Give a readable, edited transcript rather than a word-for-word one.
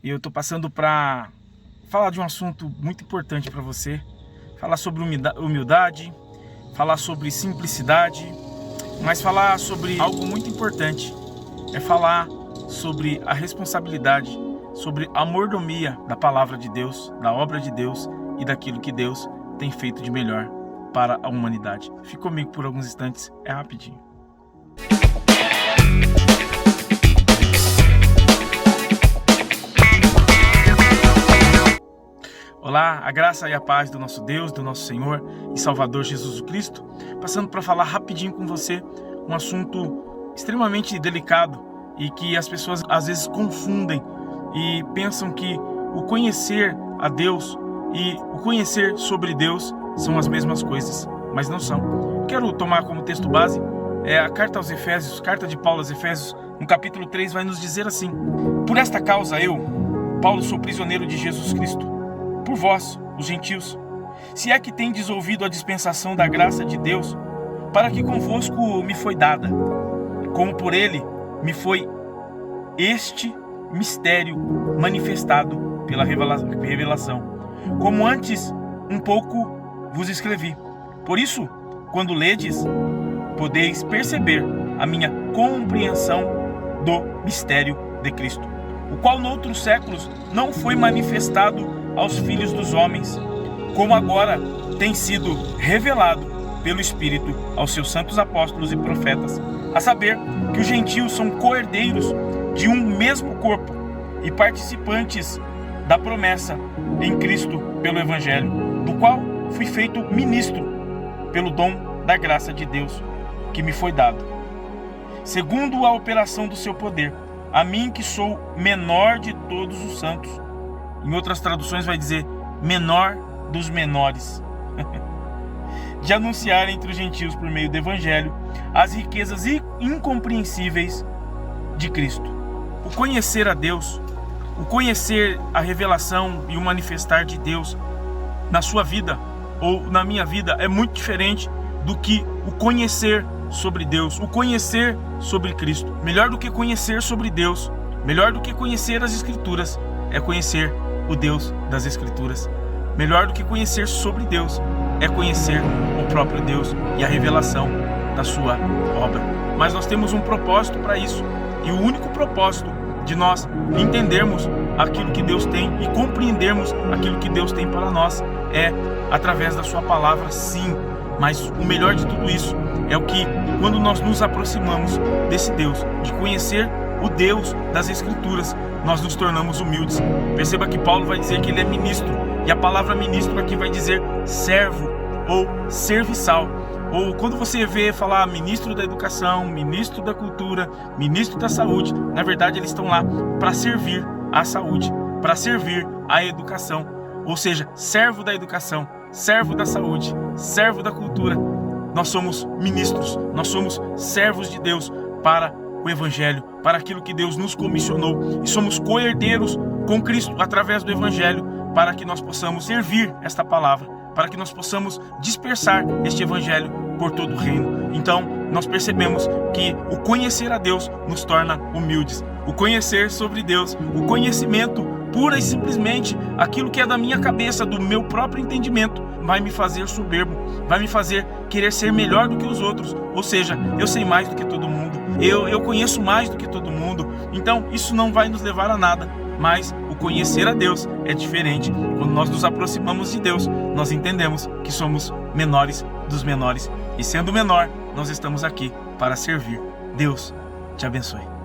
E eu tô passando para falar de um assunto muito importante para você, falar sobre humildade, falar sobre simplicidade, mas falar sobre algo muito importante, é falar sobre a responsabilidade, sobre a mordomia da palavra de Deus, da obra de Deus e daquilo que Deus tem feito de melhor para a humanidade. Fique comigo por alguns instantes, é rapidinho. Olá, a graça e a paz do nosso Deus, do nosso Senhor e Salvador Jesus Cristo, passando para falar rapidinho com você um assunto extremamente delicado e que as pessoas às vezes confundem e pensam que o conhecer a Deus e o conhecer sobre Deus são as mesmas coisas, mas não são. Quero tomar como texto base a carta aos Efésios, carta de Paulo aos Efésios, no capítulo 3, vai nos dizer assim: por esta causa eu, Paulo, sou prisioneiro de Jesus Cristo, por vós, os gentios, se é que tendes ouvido a dispensação da graça de Deus, para que convosco me foi dada, como por ele me foi este mistério manifestado pela revelação, como antes um pouco vos escrevi. Por isso, quando ledes, podeis perceber a minha compreensão do mistério de Cristo, o qual noutros séculos não foi manifestado aos filhos dos homens, como agora tem sido revelado pelo Espírito aos seus santos apóstolos e profetas, a saber que os gentios são co-herdeiros de um mesmo corpo e participantes da promessa em Cristo pelo Evangelho, do qual fui feito ministro pelo dom da graça de Deus que me foi dado, segundo a operação do seu poder, a mim que sou menor de todos os santos. Em outras traduções vai dizer menor dos menores, de anunciar entre os gentios por meio do Evangelho as riquezas incompreensíveis de Cristo. O conhecer a Deus, o conhecer a revelação e o manifestar de Deus na sua vida ou na minha vida é muito diferente do que o conhecer sobre Deus, o conhecer sobre Cristo. Melhor do que conhecer sobre Deus, melhor do que conhecer as Escrituras, é conhecer o Deus das Escrituras. Melhor do que conhecer sobre Deus é conhecer o próprio Deus e a revelação da sua obra. Mas nós temos um propósito para isso, e o único propósito de nós entendermos aquilo que Deus tem e compreendermos aquilo que Deus tem para nós é através da sua palavra, sim. Mas o melhor de tudo isso é o que, quando nós nos aproximamos desse Deus, de conhecer o Deus das Escrituras, nós nos tornamos humildes. Perceba que Paulo vai dizer que ele é ministro, e a palavra ministro aqui vai dizer servo ou serviçal. Ou quando você vê falar ministro da educação, ministro da cultura, ministro da saúde, na verdade eles estão lá para servir a saúde, para servir a educação. Ou seja, servo da educação, servo da saúde, servo da cultura. Nós somos ministros, nós somos servos de Deus para o Evangelho, para aquilo que Deus nos comissionou, e somos co-herdeiros com Cristo através do Evangelho, para que nós possamos servir esta palavra, para que nós possamos dispersar este Evangelho por todo o reino. Então, nós percebemos que o conhecer a Deus nos torna humildes. O conhecer sobre Deus, o conhecimento pura e simplesmente aquilo que é da minha cabeça, do meu próprio entendimento, vai me fazer soberbo, vai me fazer querer ser melhor do que os outros. Ou seja, eu sei mais do que todo mundo, eu conheço mais do que todo mundo. Então, isso não vai nos levar a nada. Mas o conhecer a Deus é diferente. Quando nós nos aproximamos de Deus, nós entendemos que somos menores dos menores. E sendo menor, nós estamos aqui para servir. Deus te abençoe.